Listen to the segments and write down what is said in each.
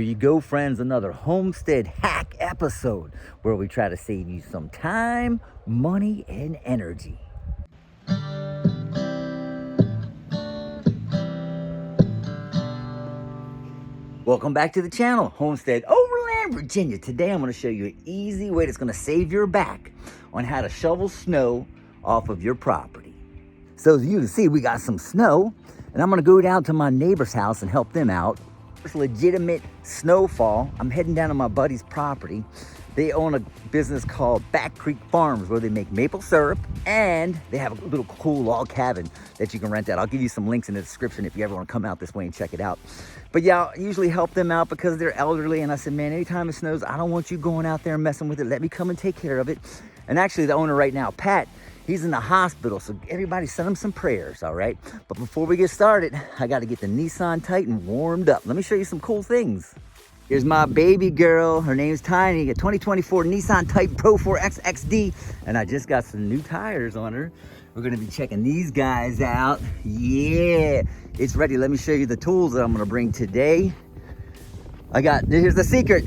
Here you go, friends, another homestead hack episode where we try to save you some time, money, and energy. Welcome back to the channel, Homestead Overland, Virginia. Today I'm going to show you an easy way that's going to save your back on how to shovel snow off of your property. So as you can see, we got some snow, and I'm going to go down to my neighbor's house and help them out. It's legitimate snowfall. I'm heading down to my buddy's property. They own a business called Back Creek Farms where they make maple syrup, and they have a little cool log cabin that you can rent out. I'll give you some links in the description if you ever want to come out this way and check it out. But yeah, I usually help them out because they're elderly, and I said, man, anytime it snows, I don't want you going out there and messing with it. Let me come and take care of it. And actually the owner right now, Pat, he's in the hospital, so everybody send him some prayers, all right? But before we get started, I got to get the Nissan Titan warmed up. Let me show you some cool things. Here's my baby girl. Her name's Tiny, a 2024 Nissan Titan Pro 4X XD, and I just got some new tires on her. We're going to be checking these guys out. Yeah, it's ready. Let me show you the tools that I'm going to bring today. Here's the secret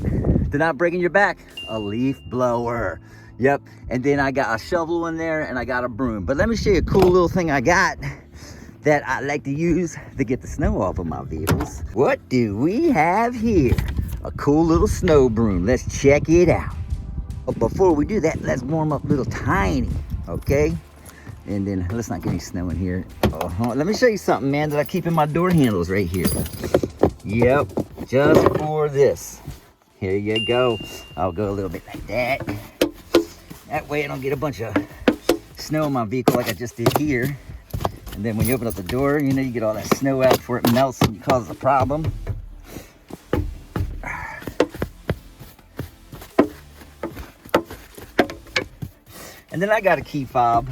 to not breaking your back: a leaf blower. Yep, and then I got a shovel in there and I got a broom. But let me show you a cool little thing I got that I like to use to get the snow off of my vehicles. What do we have here? A cool little snow broom. Let's check it out. But before we do that, let's warm up little Tiny, okay? And then let's not get any snow in here. Let me show you something, man, that I keep in my door handles right here. Yep, just for this. Here you go. I'll go a little bit like that. That way I don't get a bunch of snow in my vehicle like I just did here. And then when you open up the door, you know, you get all that snow out before it melts and causes a problem. And then I got a key fob.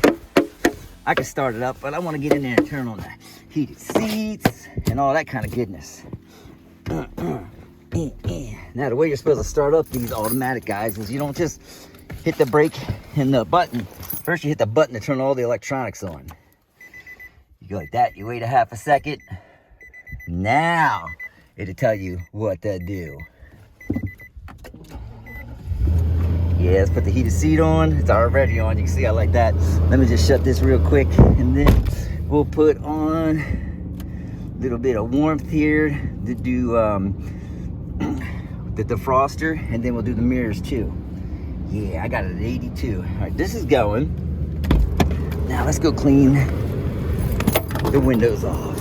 I can start it up, but I want to get in there and turn on the heated seats and all that kind of goodness. Now, the way you're supposed to start up these automatic guys is you don't just hit the brake and the button. First, you hit the button to turn all the electronics on. You go like that, you wait a half a second. Now, it'll tell you what to do. Yeah, let's put the heated seat on. It's already on. You can see I like that. Let me just shut this real quick, and then we'll put on a little bit of warmth here to do the defroster, and then we'll do the mirrors too. Yeah, I got it at 82. All right, this is going. Now let's go clean the windows off.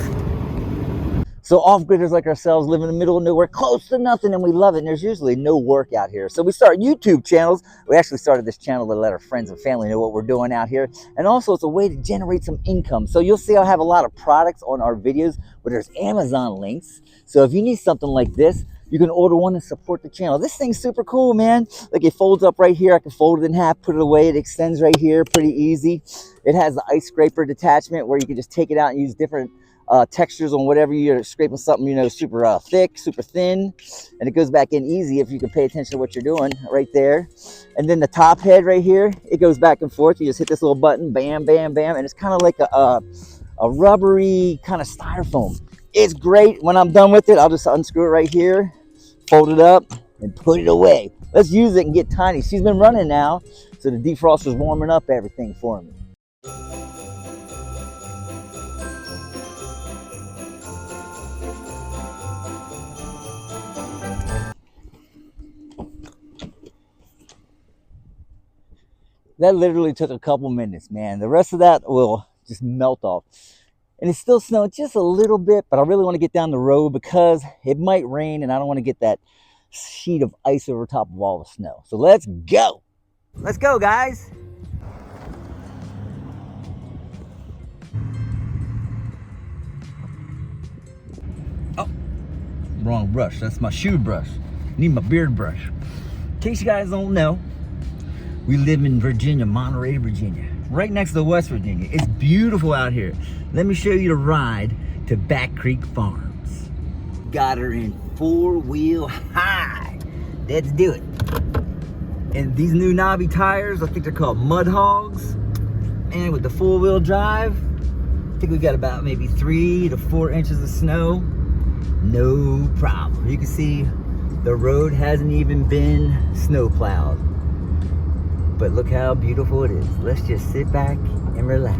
So off-gridders like ourselves live in the middle of nowhere, close to nothing, and we love it. And there's usually no work out here. So we start YouTube channels. We actually started this channel to let our friends and family know what we're doing out here. And also it's a way to generate some income. So you'll see I have a lot of products on our videos where there's Amazon links. So if you need something like this, you can order one and support the channel. This thing's super cool, man. Like, it folds up right here. I can fold it in half, put it away. It extends right here, pretty easy. It has the ice scraper detachment where you can just take it out and use different textures on whatever you're scraping, something, you know, super thick, super thin, and it goes back in easy if you can pay attention to what you're doing right there. And then the top head right here, it goes back and forth. You just hit this little button, bam, bam, bam, and it's kind of like a rubbery kind of styrofoam. It's great. When I'm done with it, I'll just unscrew it right here, fold it up, and put it away. Let's use it and get Tiny. She's been running now, so the defroster's warming up everything for me. That literally took a couple minutes, man. The rest of that will just melt off. And it's still snowing just a little bit, but I really want to get down the road because it might rain and I don't want to get that sheet of ice over top of all the snow. So let's go. Let's go, guys. Oh, wrong brush. That's my shoe brush. Need my beard brush. In case you guys don't know, we live in Virginia, Monterey, Virginia, right next to West Virginia. It's beautiful out here. Let me show you the ride to Back Creek Farms. Got her in four-wheel high. Let's do it. And these new knobby tires, I think they're called Mud Hogs. And with the four-wheel drive, I think we got about maybe 3 to 4 inches of snow. No problem. You can see The road hasn't even been snow plowed. But look how beautiful it is. Let's just sit back and relax.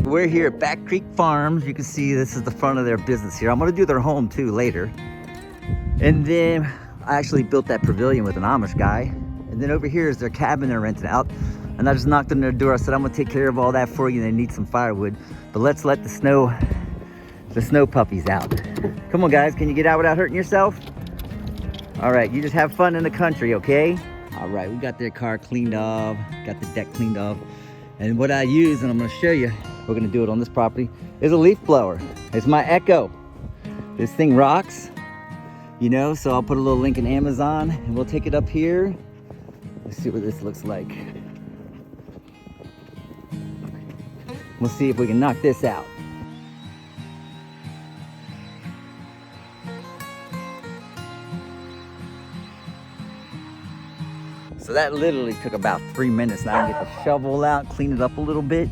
We're here at Back Creek Farms. You can see this is the front of their business here. I'm gonna do their home too later. And then I actually built that pavilion with an Amish guy. And then over here is their cabin they're renting out. And I just knocked on their door. I said, I'm gonna take care of all that for you. They need some firewood. But let's let the snow puppies out. Come on guys, can you get out without hurting yourself? All right, you just have fun in the country, okay? All right, we got their car cleaned off, got the deck cleaned off. And what I use, and I'm gonna show you, we're gonna do it on this property, is a leaf blower. It's my Echo. This thing rocks, you know, so I'll put a little link in Amazon and we'll take it up here. Let's see what this looks like. We'll see if we can knock this out. So that literally took about 3 minutes. Now I can get the shovel out, clean it up a little bit.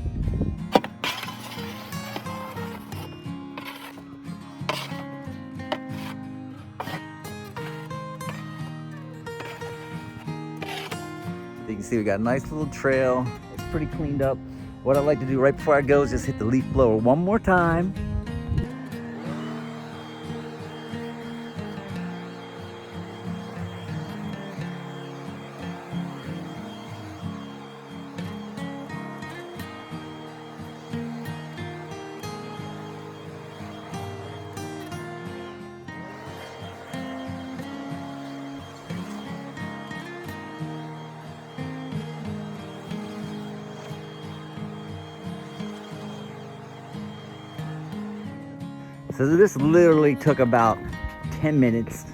You can see we got a nice little trail. It's pretty cleaned up. What I like to do right before I go is just hit the leaf blower one more time. So this literally took about 10 minutes.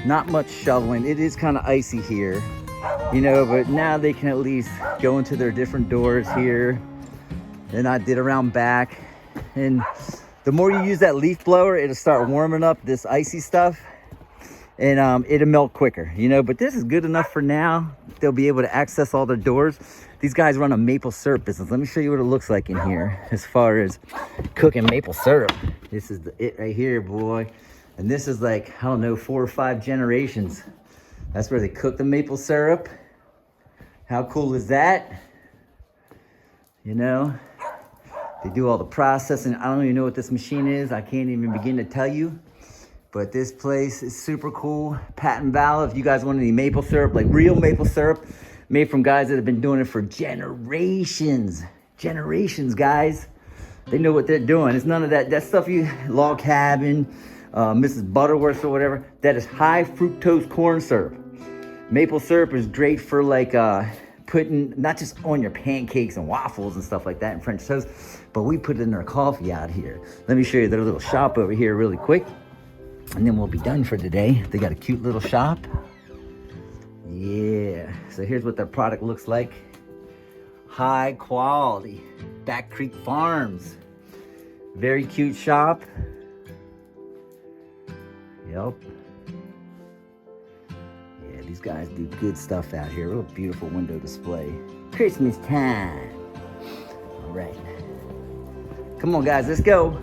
Not much shoveling. It is kind of icy here, you know, but now they can at least go into their different doors here. Then I did around back. And the more you use that leaf blower, it'll start warming up this icy stuff and it'll melt quicker, you know, but this is good enough for now. They'll be able to access all their doors. These guys run a maple syrup business. Let me show you what it looks like in here as far as cooking maple syrup. This is it right here, boy. And this is like, I don't know, 4 or 5 generations. That's where they cook the maple syrup. How cool is that? You know, they do all the processing. I don't even know what this machine is. I can't even begin to tell you. But this place is super cool. Patent valid. If you guys want any maple syrup, like real maple syrup, made from guys that have been doing it for generations. Generations, guys. They know what they're doing. It's none of that stuff you, Log Cabin, Mrs. Butterworth or whatever. That is high fructose corn syrup. Maple syrup is great for like putting, not just on your pancakes and waffles and stuff like that and French toast, but we put it in our coffee out here. Let me show you their little shop over here really quick. And then we'll be done for today. They got a cute little shop. Yeah, so here's what their product looks like. high quality. Back Creek Farms. Very cute shop. Yep. Yeah, these guys do good stuff out here. Real beautiful window display. Christmas time. All right. Come on, guys, let's go.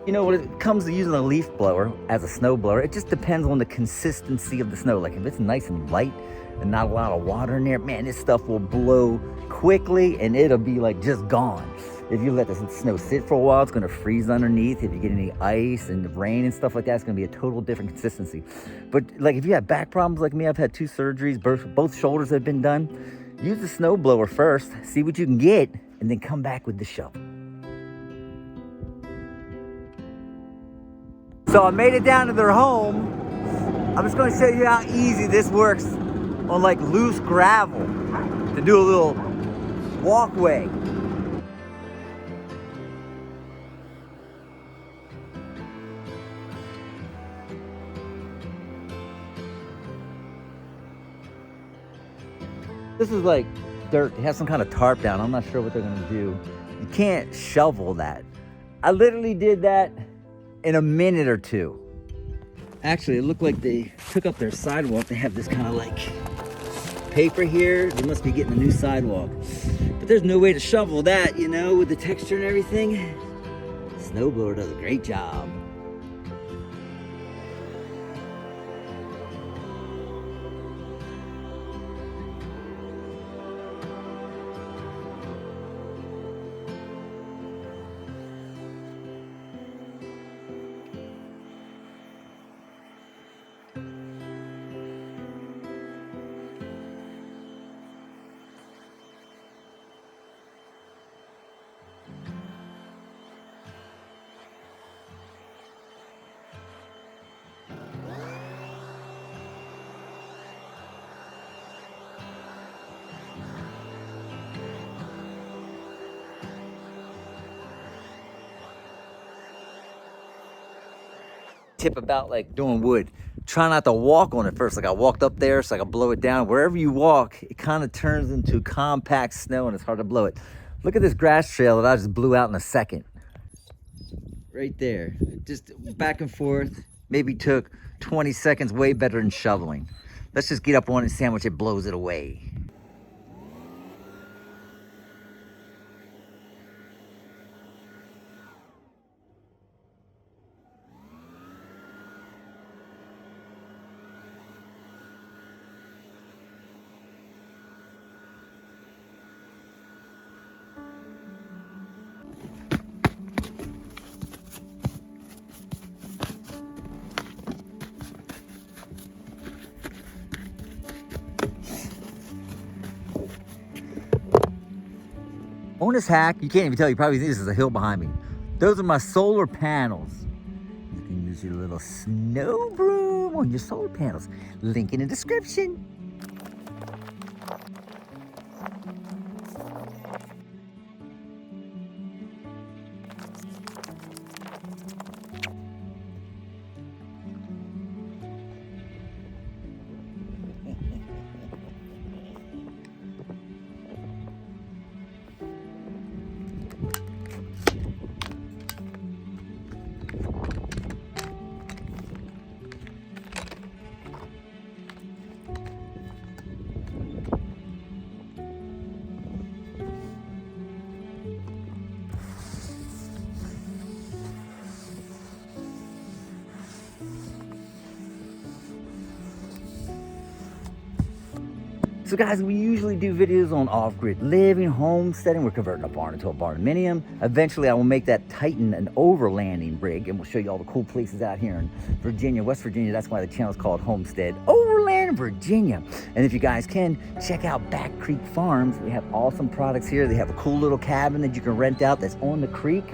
You know, when it comes to using a leaf blower as a snow blower, it just depends on the consistency of the snow. Like if it's nice and light and not a lot of water in there, man, this stuff will blow quickly and it'll be like just gone. If you let the snow sit for a while, it's gonna freeze underneath. If you get any ice and rain and stuff like that, it's gonna be a total different consistency. But like if you have back problems like me, I've had 2 surgeries, both shoulders have been done. Use the snow blower first, see what you can get, and then come back with the shovel. So I made it down to their home. I'm just gonna show you how easy this works on like loose gravel to do a little walkway. This is like dirt. It has some kind of tarp down. I'm not sure what they're gonna do. You can't shovel that. I literally did that in a minute or 2. Actually, it looked like they took up their sidewalk. They have this kind of like paper here. They must be getting a new sidewalk. But there's no way to shovel that, you know, with the texture and everything. Snowblower does a great job. Tip about like doing wood, try not to walk on it first. Like I walked up there so I could blow it down. Wherever you walk, it kind of turns into compact snow and it's hard to blow it. Look at this grass trail that I just blew out in a second. Right there, just back and forth. Maybe took 20 seconds, way better than shoveling. Let's just get up on it and sandwich it, blows it away. Bonus hack, you can't even tell, you probably think this is a hill behind me. Those are my solar panels. You can use your little snow broom on your solar panels. Link in the description. So guys, we usually do videos on off-grid living, homesteading. We're converting a barn into a barnuminium. Eventually, I will make that Titan an overlanding rig, and we'll show you all the cool places out here in Virginia, West Virginia. That's why the channel is called Homestead Overland Virginia. And if you guys can, check out Back Creek Farms. They have awesome products here. They have a cool little cabin that you can rent out that's on the creek.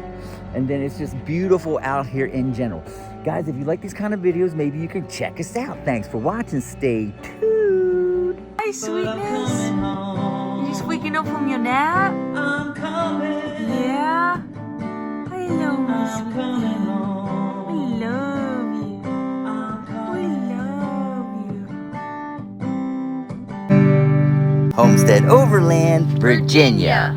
And then it's just beautiful out here in general. Guys, if you like these kind of videos, maybe you can check us out. Thanks for watching. Stay tuned. Hi, sweetness. You just waking up from your nap? I'm coming. Yeah? Hello, my sweetie. Homestead Overland, Virginia.